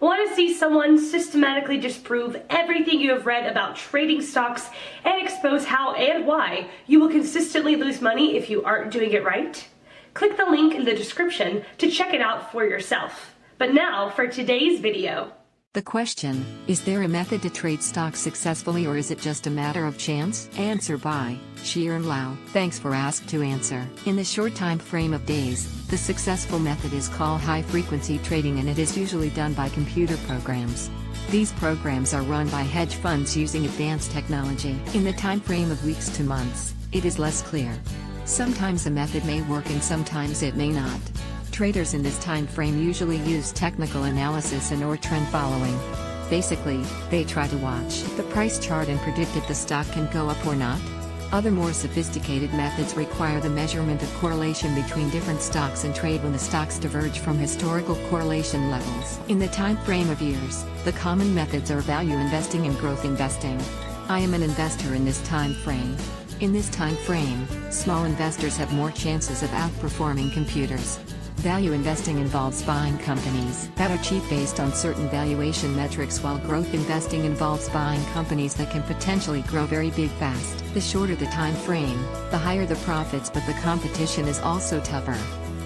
Want to see someone systematically disprove everything you have read about trading stocks and expose how and why you will consistently lose money if you aren't doing it right? Click the link in the description to check it out for yourself. But now for today's video. The question, is there a method to trade stocks successfully, or is it just a matter of chance? Answer by Sharon Lau. Thanks for Ask to Answer. In the short time frame of days, the successful method is called high-frequency trading, and it is usually done by computer programs. These programs are run by hedge funds using advanced technology. In the time frame of weeks to months, it is less clear. Sometimes a method may work and sometimes it may not. Traders in this time frame usually use technical analysis and or trend following. Basically, they try to watch the price chart and predict if the stock can go up or not. Other more sophisticated methods require the measurement of correlation between different stocks and trade when the stocks diverge from historical correlation levels. In the time frame of years, the common methods are value investing and growth investing. I am an investor in this time frame. In this time frame, small investors have more chances of outperforming computers. Value investing involves buying companies that are cheap based on certain valuation metrics, while growth investing involves buying companies that can potentially grow very big fast. The shorter the time frame, the higher the profits, but the competition is also tougher.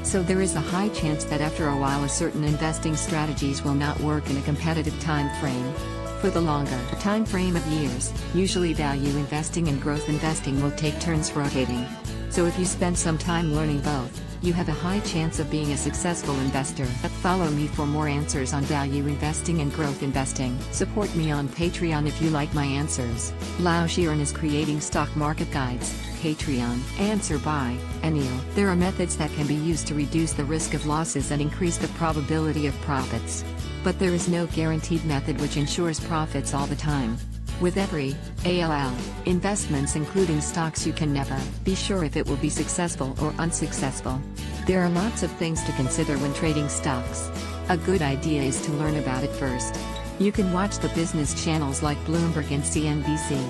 So there is a high chance that after a while a certain investing strategies will not work in a competitive time frame. For the longer time frame of years, usually value investing and growth investing will take turns rotating. So if you spend some time learning both, you have a high chance of being a successful investor. Follow me for more answers on value investing and growth investing. Support me on Patreon if you like my answers. Lau Sharon is creating stock market guides. Patreon. Answer by Anil. There are methods that can be used to reduce the risk of losses and increase the probability of profits. But there is no guaranteed method which ensures profits all the time. With every ALL investments, including stocks, you can never be sure if it will be successful or unsuccessful. There are lots of things to consider when trading stocks. A good idea is to learn about it first. You can watch the business channels like Bloomberg and CNBC.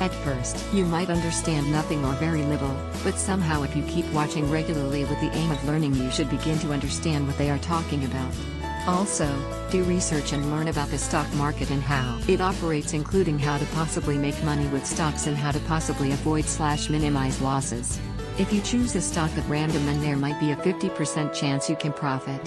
At first, you might understand nothing or very little, but somehow if you keep watching regularly with the aim of learning, you should begin to understand what they are talking about. Also, do research and learn about the stock market and how it operates, including how to possibly make money with stocks and how to possibly avoid/minimize losses. If you choose a stock at random, then there might be a 50% chance you can profit.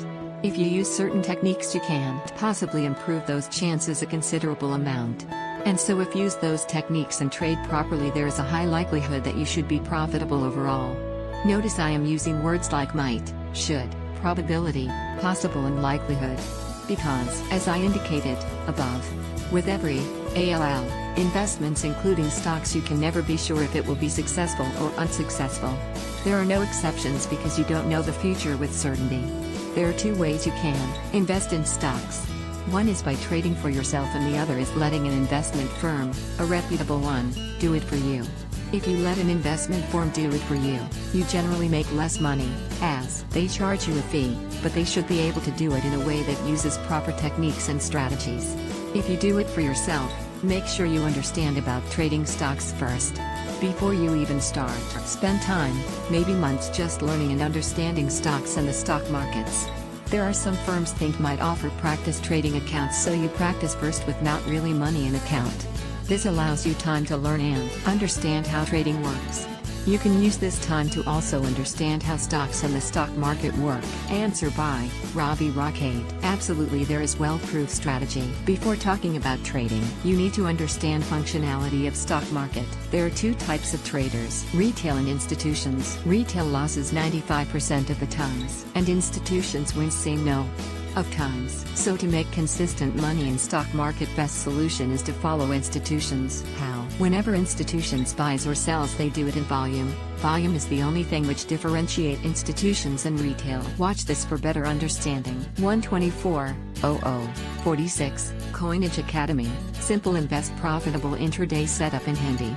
If you use certain techniques, you can possibly improve those chances a considerable amount. And so if you use those techniques and trade properly, there is a high likelihood that you should be profitable overall. Notice I am using words like might, should, probability, possible and likelihood. Because, as I indicated above, with every ALL investments, including stocks, you can never be sure if it will be successful or unsuccessful. There are no exceptions because you don't know the future with certainty. There are two ways you can invest in stocks. One is by trading for yourself, and the other is letting an investment firm, a reputable one, do it for you. If you let an investment firm do it for you, you generally make less money, as they charge you a fee, but they should be able to do it in a way that uses proper techniques and strategies. If you do it for yourself, make sure you understand about trading stocks first. Before you even start, spend time, maybe months, just learning and understanding stocks and the stock markets. There are some firms think might offer practice trading accounts, so you practice first with not really money in account. This allows you time to learn and understand how trading works. You can use this time to also understand how stocks and the stock market work. Answer by Ravi Rakade. Absolutely, there is well-proved strategy. Before talking about trading, you need to understand functionality of stock market. There are two types of traders: retail and institutions. Retail loses 95% of the times, and institutions win same no of times. So to make consistent money in stock market, best solution is to follow institutions. How? Whenever institutions buys or sells, they do it in volume. Volume is the only thing which differentiate institutions and retail. Watch this for better understanding. 124:00:46 Coinage Academy. Simple invest profitable intraday setup in Hindi.